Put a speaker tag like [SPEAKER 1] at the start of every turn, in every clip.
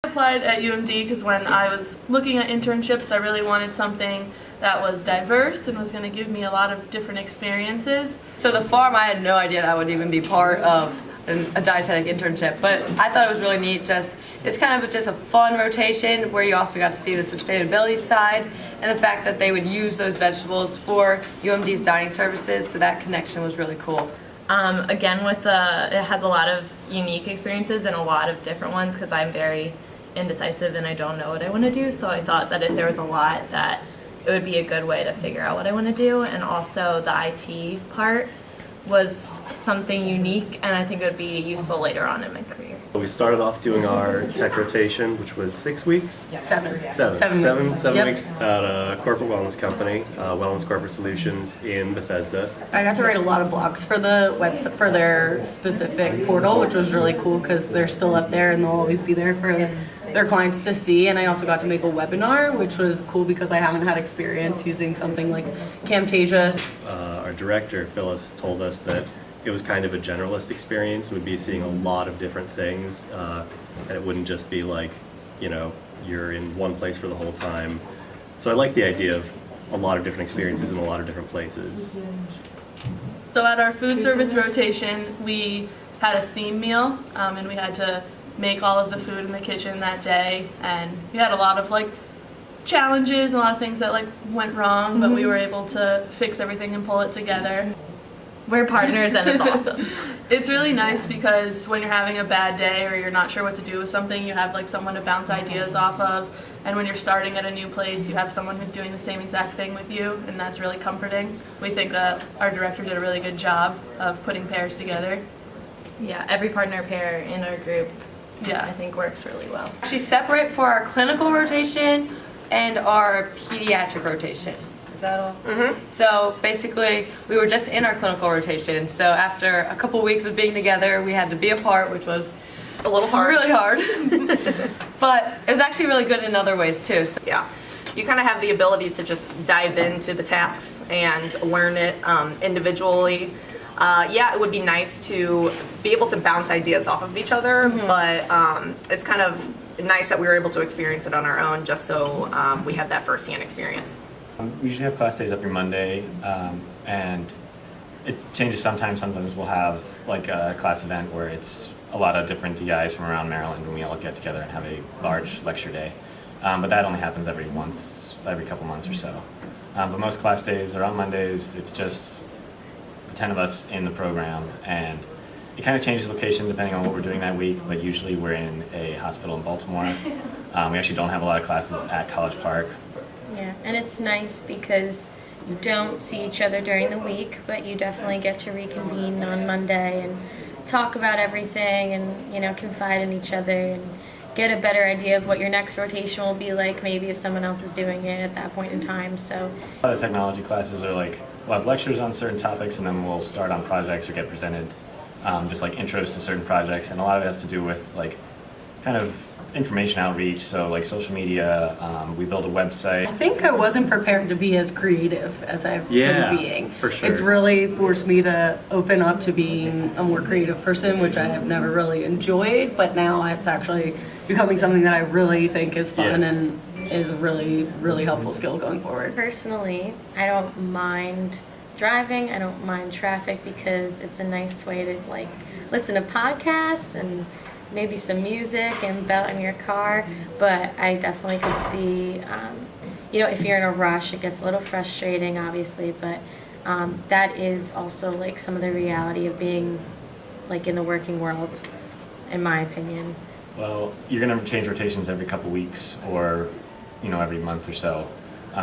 [SPEAKER 1] applied at UMD because when I was looking at internships, I really wanted something that was diverse and was going to give me a lot of different experiences.
[SPEAKER 2] So the farm, I had no idea that would even be part of a dietetic internship, but I thought it was really neat. It's kind of just a fun rotation where you also got to see the sustainability side and the fact that they would use those vegetables for UMD's dining services, so that connection was really cool.
[SPEAKER 3] Again, it has a lot of unique experiences and a lot of different ones because I'm very indecisive and I don't know what I want to do, so I thought that if there was a lot, that it would be a good way to figure out what I want to do. And also the IT part was something unique, and I think it would be useful later on in my career.
[SPEAKER 4] We started off doing our tech rotation, which was 6 weeks?
[SPEAKER 2] Seven
[SPEAKER 4] Seven
[SPEAKER 2] Yep.
[SPEAKER 4] weeks at a corporate wellness company, Wellness Corporate Solutions in Bethesda.
[SPEAKER 2] I got to write a lot of blogs for the website, for their specific portal, which was really cool because they're still up there and they'll always be there for their clients to see. And I also got to make a webinar, which was cool because I haven't had experience using something like Camtasia.
[SPEAKER 4] Our director, Phyllis, told us that it was kind of a generalist experience. We'd be seeing a lot of different things, and it wouldn't just be like, you're in one place for the whole time. So I like the idea of a lot of different experiences in a lot of different places.
[SPEAKER 1] So at our food service rotation, we had a theme meal, and we had to make all of the food in the kitchen that day, and we had a lot of challenges, a lot of things that went wrong, but we were able to fix everything and pull it together.
[SPEAKER 3] We're partners and it's awesome.
[SPEAKER 1] It's really nice because when you're having a bad day or you're not sure what to do with something, you have someone to bounce ideas off of, and when you're starting at a new place, you have someone who's doing the same exact thing with you, and that's really comforting. We think that our director did a really good job of putting pairs together.
[SPEAKER 3] Yeah, every partner pair in our group,
[SPEAKER 1] yeah,
[SPEAKER 3] I think works really well.
[SPEAKER 2] Actually separate for our clinical rotation and our pediatric rotation. Is that all? Mm-hmm. So basically, we were just in our clinical rotation. So after a couple weeks of being together, we had to be apart, which was a little hard. Really hard. But it was actually really good in other ways too. So.
[SPEAKER 5] Yeah. You kind of have the ability to just dive into the tasks and learn it individually. Yeah, it would be nice to be able to bounce ideas off of each other, but it's kind of nice that we were able to experience it on our own just so we had that first-hand experience.
[SPEAKER 6] We usually have class days every Monday, and it changes sometimes. Sometimes we'll have a class event where it's a lot of different DIs from around Maryland, and we all get together and have a large lecture day. But that only happens every couple months or so. But most class days are on Mondays. It's just the 10 of us in the program, and it kind of changes location depending on what we're doing that week, but usually we're in a hospital in Baltimore. We actually don't have a lot of classes at College Park.
[SPEAKER 7] Yeah, and it's nice because you don't see each other during the week, but you definitely get to reconvene on Monday and talk about everything and, confide in each other and get a better idea of what your next rotation will be like, maybe if someone else is doing it at that point in time. So
[SPEAKER 6] A lot of technology classes are we'll have lectures on certain topics, and then we'll start on projects or get presented just intros to certain projects, and a lot of it has to do with kind of information outreach, so social media. We build a website.
[SPEAKER 2] I think I wasn't prepared to be as creative as I've been being.
[SPEAKER 4] For sure.
[SPEAKER 2] It's really forced me to open up to being a more creative person, which I have never really enjoyed, but now it's actually becoming something that I really think is fun and is a really, really helpful skill going forward.
[SPEAKER 7] personally, I don't mind driving. I don't mind traffic because it's a nice way to listen to podcasts and maybe some music and belt in your car, but I definitely could see, if you're in a rush, it gets a little frustrating, obviously, but that is also some of the reality of being in the working world, in my opinion.
[SPEAKER 6] Well, you're going to change rotations every couple weeks or, every month or so.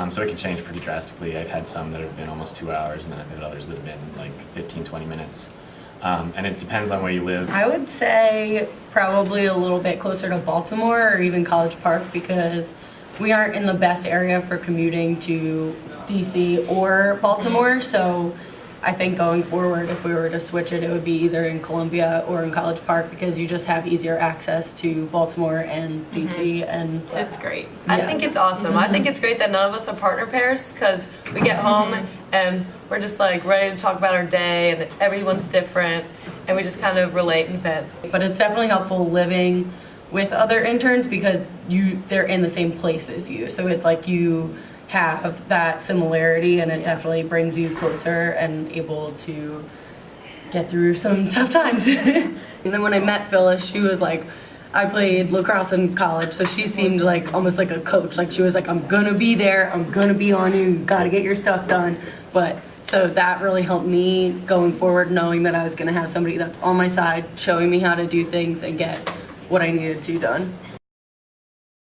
[SPEAKER 6] So it can change pretty drastically. I've had some that have been almost 2 hours, and then I've had others that have been 15, 20 minutes. And it depends on where you live.
[SPEAKER 2] I would say probably a little bit closer to Baltimore or even College Park because we aren't in the best area for commuting to DC or Baltimore. So I think going forward, if we were to switch it, it would be either in Columbia or in College Park because you just have easier access to Baltimore and DC. And
[SPEAKER 5] It's great.
[SPEAKER 2] Yeah.
[SPEAKER 8] I think it's awesome. I think it's great that none of us are partner pairs because we get home and we're just ready to talk about our day and everyone's different and we just kind of relate and vent.
[SPEAKER 2] But it's definitely helpful living with other interns because they're in the same place as you. So it's like you have that similarity, and it definitely brings you closer and able to get through some tough times. And then when I met Phyllis, she was like, I played lacrosse in college, so she seemed like almost like a coach. Like she was like, I'm gonna be there, I'm gonna be on you, you gotta get your stuff done. But so that really helped me going forward, knowing that I was gonna have somebody that's on my side, showing me how to do things and get what I needed to done.